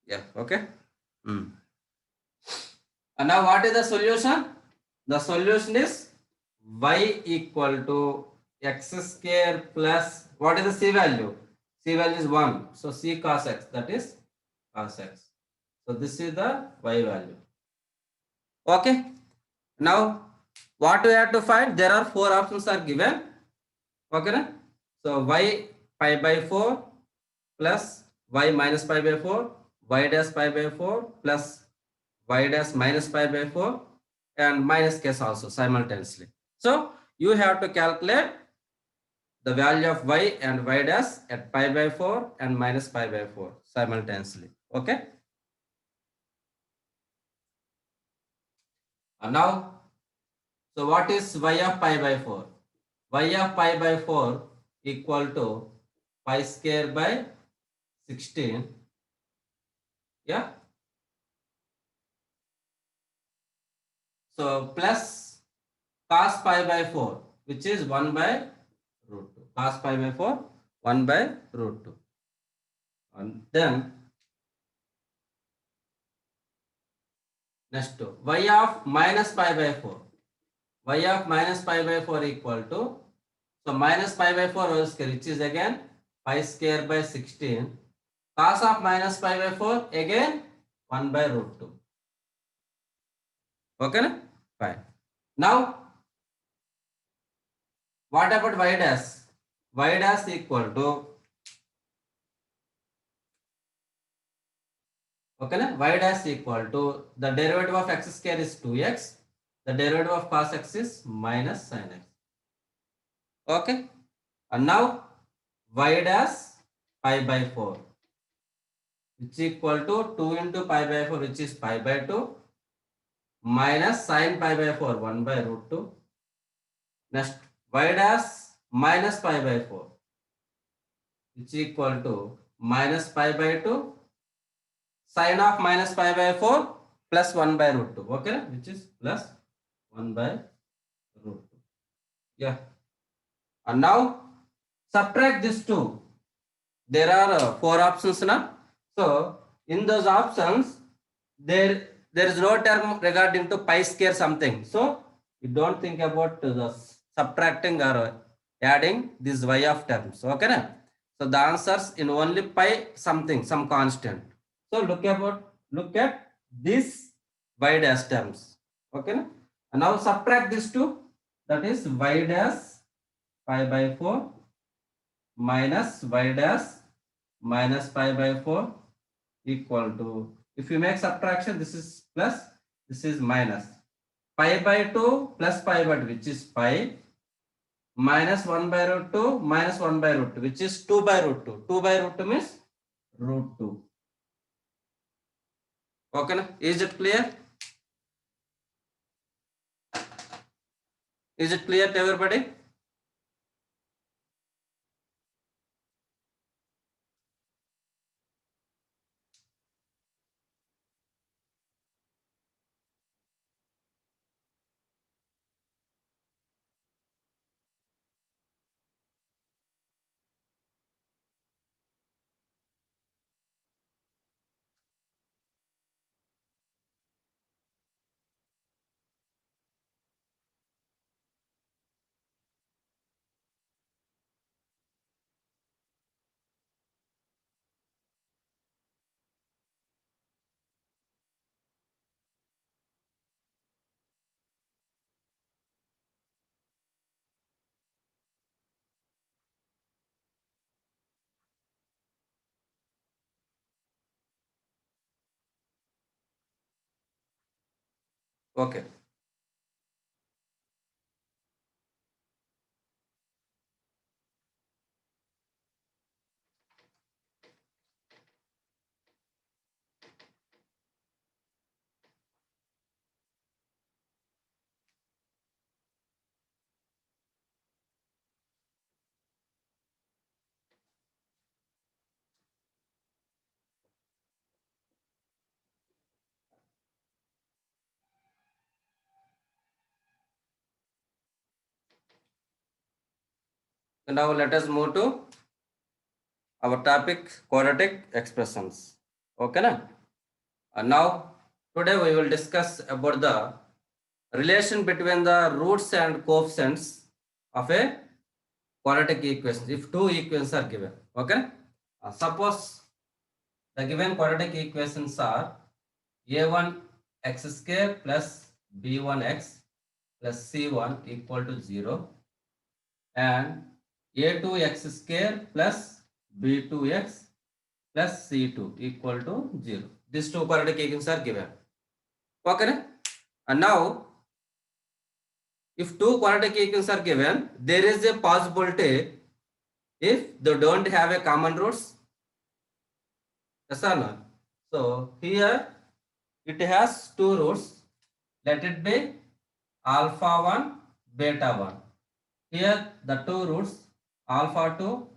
Yeah, okay. Hmm. And now what is the solution? The solution is y equal to x square plus, what is the c value? C value is 1. So c cos x, that is cos x. So this is the y value. Okay. Now what we have to find? There are 4 options are given. Okay. Na? So y pi by 4 plus y minus pi by 4, y dash pi by 4 plus y dash minus pi by 4 and minus case also simultaneously. So you have to calculate the value of y and y dash at pi by 4 and minus pi by 4 simultaneously. Okay. And now, so what is y of pi by 4? Y of pi by 4 equal to pi square by 16. Yeah. So plus cos pi by 4, which is 1 by root 2. Cos pi by 4, 1 by root 2. And then next to y of minus pi by 4. Y of minus pi by 4 equal to, so minus pi by 4 whole square, which is again pi square by 16. Cos of minus pi by 4 again 1 by root 2. Okay, na? Fine. Now what about y dash? Y dash equal to, okay, na? Y dash equal to, the derivative of x square is 2x. The derivative of cos x is minus sin x. Okay. And now y dash pi by 4, which is equal to 2 into pi by 4, which is pi by 2, minus sin pi by 4, 1 by root 2. Next, y dash minus pi by 4, which is equal to minus pi by 2, sin of minus pi by 4 plus 1 by root 2. Okay, which is plus 1 by root 2. Yeah. And now subtract this 2. There are 4 options now. So in those options, there is no term regarding to pi square something. So you don't think about the subtracting or adding this y of terms. Okay, na? So the answers in only pi something, some constant. So look at this y dash terms. Okay, na? And now subtract this 2. That is y dash pi by 4 minus y dash minus pi by 4 equal to, if you make subtraction, this is plus, this is minus. Pi by 2 plus pi by 2, which is pi, minus 1 by root 2 minus 1 by root 2, which is 2 by root 2. 2 by root 2 means root 2. Okay, na? Is it clear? Is it clear to everybody? Okay. So now let us move to our topic, quadratic expressions. Okay na? Now today we will discuss about the relation between the roots and coefficients of a quadratic equation if two equations are given. Okay, suppose the given quadratic equations are a1 x square plus b1 x plus c1 equal to 0 and a2 x square plus b2 x plus c2 equal to 0. These two quadratic equations are given. Okay, and now if two quadratic equations are given, there is a possibility if they don't have a common roots. Yes or no? So here it has two roots. Let it be alpha 1, beta 1. Here the two roots alpha 2,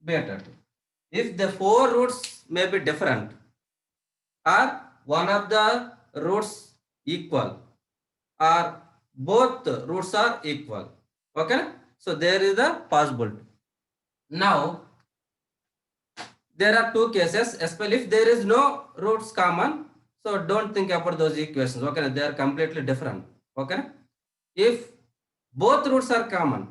beta 2. If the four roots may be different or one of the roots equal or both roots are equal. Okay, so there is a possibility. Now there are two cases, especially if there is no roots common, so don't think about those equations. Okay, they are completely different. Okay, if both roots are common,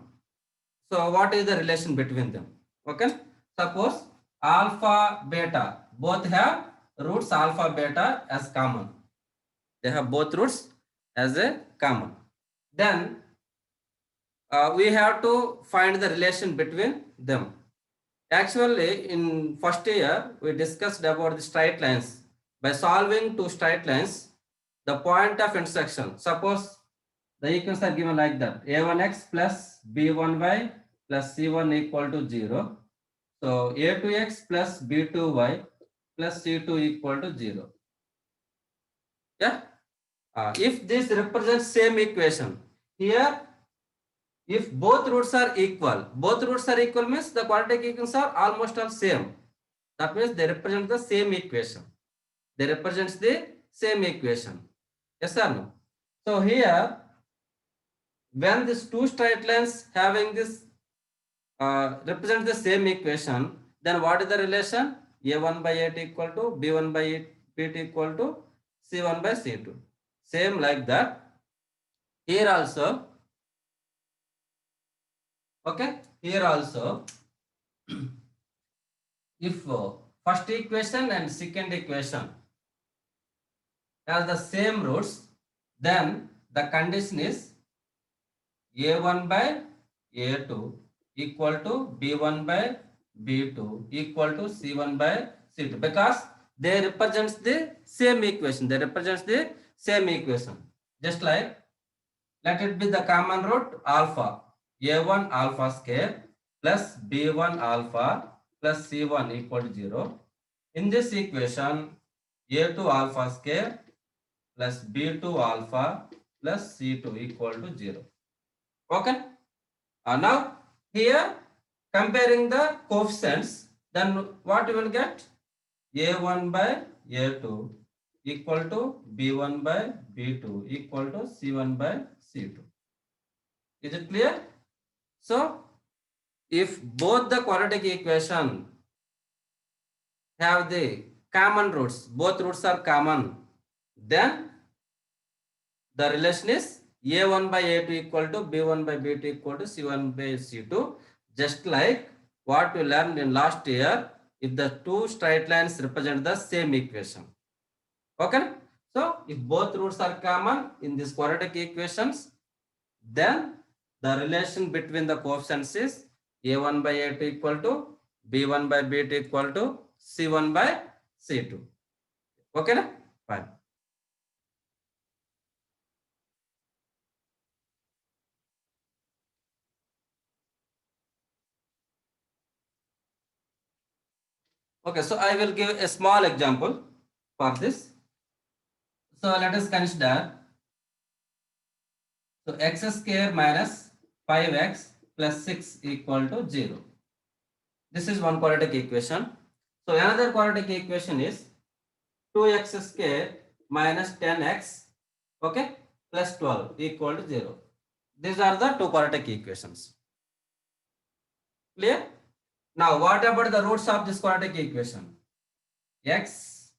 so what is the relation between them? Okay, suppose alpha beta both have roots alpha beta as common. They have both roots as a common. Then we have to find the relation between them. Actually, in first year, we discussed about the straight lines. By solving two straight lines, the point of intersection, suppose the equations are given like that, a1x plus b1y plus c1 equal to 0. So a2x plus b2y plus c2 equal to 0. Yeah. If this represents same equation, here if both roots are equal means the quadratic equations are almost all same. That means they represent the same equation. They represents the same equation. Yes or no? So here, when these two straight lines having this represent the same equation, then what is the relation? A1 by 8 equal to B1 by 8 B2 equal to C1 by C2. Same like that. Here also, okay, here also, if first equation and second equation has the same roots, then the condition is a1 by a2 equal to b1 by b2 equal to c1 by c2, because they represents the same equation. They represents the same equation. Just like, let it be the common root alpha, a1 alpha square plus b1 alpha plus c1 equal to 0. In this equation, a2 alpha square plus b2 alpha plus c2 equal to 0. Okay. Now here comparing the coefficients, then what you will get? A1 by A2 equal to B1 by B2 equal to C1 by C2. Is it clear? So if both the quadratic equation have the common roots, both roots are common, then the relation is A1 by A2 equal to B1 by B2 equal to C1 by C2. Just like what we learned in last year, if the two straight lines represent the same equation. Okay. So if both roots are common in these quadratic equations, then the relation between the coefficients is A1 by A2 equal to B1 by B2 equal to C1 by C2. Okay. Na? Fine. Okay, so I will give a small example for this. So let us consider, so x square minus 5x plus 6 equal to 0. This is one quadratic equation. So another quadratic equation is 2x square minus 10x, okay, plus 12 equal to 0. These are the two quadratic equations. Clear? Now what about the roots of this quadratic equation? X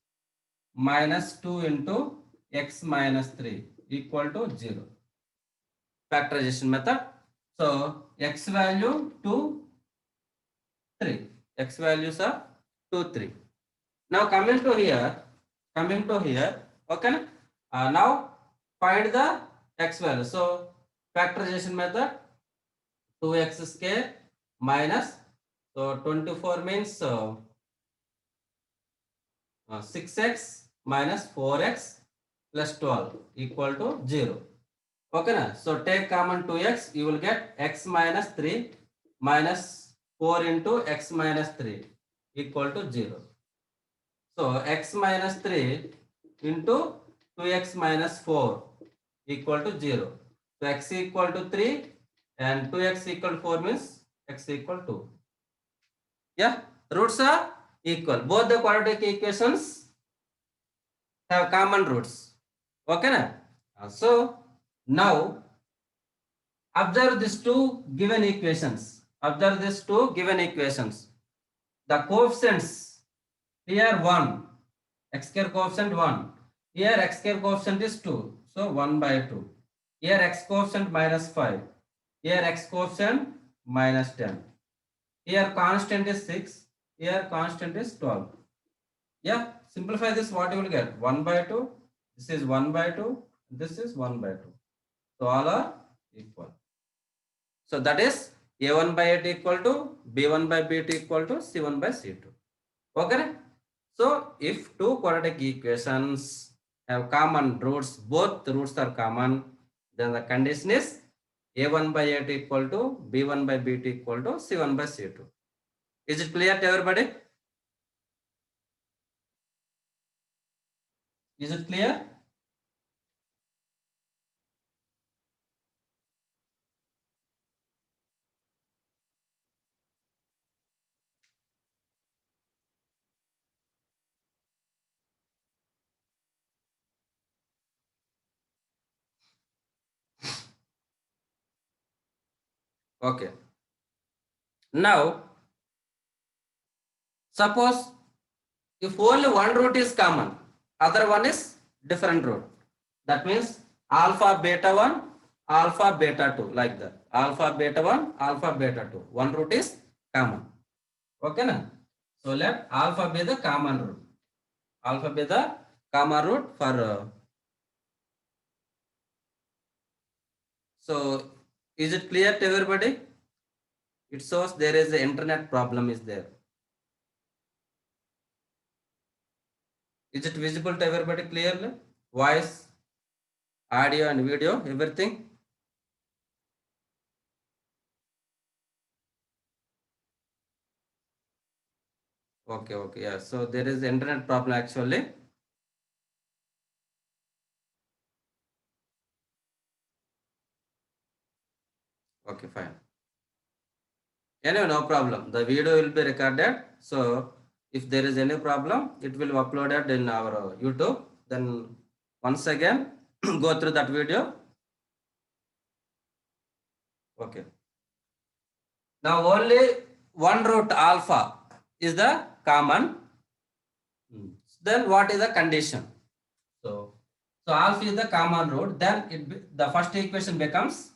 minus 2 into x minus 3 equal to 0. Factorization method. So x value 2, 3. X values are 2, 3. Now coming to here, okay. Now find the x value. So factorization method, 2x square minus, so 24 means 6x minus 4x plus 12 equal to 0. Okay na? So take common 2x, you will get x minus 3 minus 4 into x minus 3 equal to 0. So x minus 3 into 2x minus 4 equal to 0. So x equal to 3 and 2x equal to 4 means x equal to. Yeah, roots are equal. Both the quadratic equations have common roots. Okay na? So now observe these two given equations. Observe these two given equations. The coefficients here 1, x square coefficient 1. Here x square coefficient is 2. So 1 by 2. Here x coefficient minus 5. Here x coefficient minus 10. Here constant is 6. Here constant is 12. Yeah, simplify this, what you will get? 1 by 2. This is 1 by 2. This is 1 by 2. So all are equal. So that is A1 by 8 equal to B1 by B2 equal to C1 by C2. Okay. So if two quadratic equations have common roots, both roots are common, then the condition is A1 by 8 equal to B1 by B2 equal to C1 by C2. Is it clear to everybody? Is it clear? Okay. Now, suppose if only one root is common, other one is different root. That means alpha beta 1, alpha beta 2, like that. Alpha beta 1, alpha beta 2. One root is common. Okay na? So let alpha be the common root. Alpha be the common root for so is it clear to everybody? It shows there is an internet problem is there. Is it visible to everybody clearly? Voice, audio and video, everything? Okay, okay, yeah. So there is internet problem actually. Okay, fine. Anyway, no problem. The video will be recorded. So if there is any problem, it will be uploaded in our YouTube. Then once again, go through that video. Okay. Now only one root alpha is the common. Then what is the condition? So alpha is the common root. Then the first equation becomes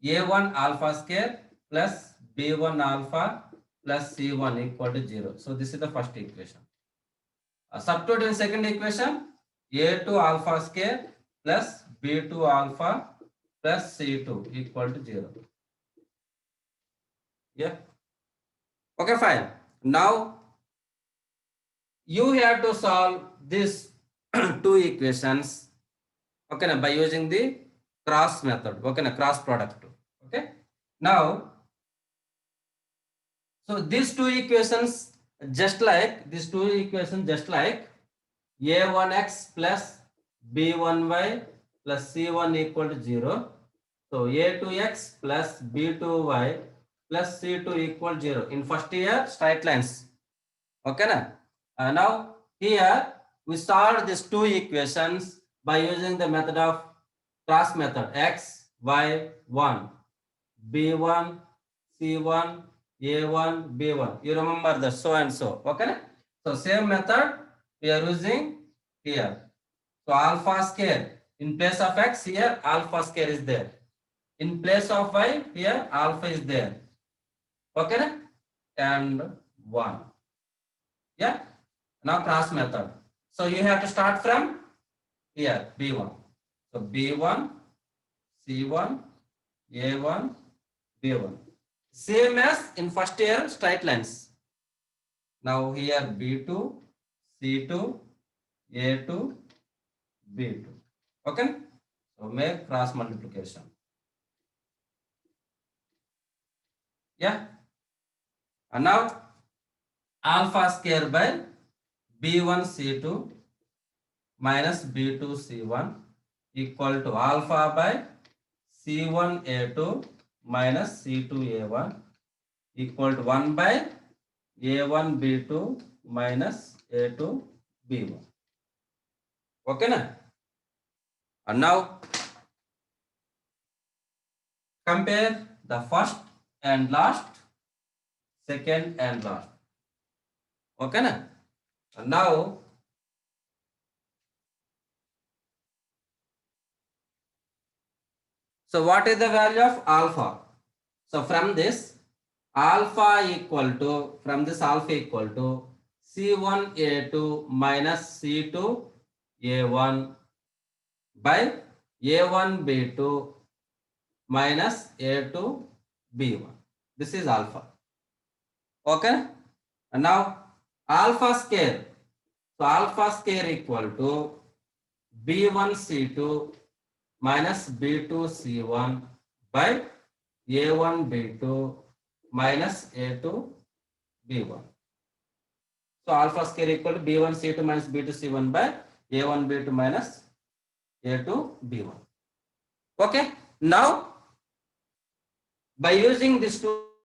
A1 alpha square plus B1 alpha plus C1 equal to 0. So this is the first equation. Substitute in second equation, A2 alpha square plus B2 alpha plus C2 equal to 0. Yeah. Okay, fine. Now you have to solve these two equations, okay, by using the cross method, okay, cross product. Okay. Now, so these two equations just like a1x plus b1y plus c1 equal to 0. So a2x plus b2y plus c2 equal 0 in first year straight lines. Okay na? Now here we solve these two equations by using the method of cross method x, y, 1, b1, c1, a1, b1. You remember the so and so. Okay na? So same method we are using here. So alpha square in place of x here alpha square is there. In place of y here alpha is there. Okay, and 1. Yeah. Now cross method. So you have to start from here b1. So b1, c1, a1, b1. Same as in first year straight lines. Now here b2, c2, a2, b2. Okay. So make cross multiplication. Yeah. And now alpha square by b1 c2 minus b2 c1 equal to alpha by c1 a2 minus c2 a1 equal to 1 by a1 b2 minus a2 b1. Okay na? And now compare the first and last, second and last. Okay na? And now so what is the value of alpha? So from this alpha equal to c1 a2 minus c2 a1 by a1 b2 minus a2 b1. This is alpha. Okay. And now alpha square. So alpha square equal to b1 c2 minus b2 c1 by a1 b2 minus a2 b1. So alpha square equal to b1 c2 minus b2 c1 by a1 b2 minus a2 b1. Okay. Now by using these two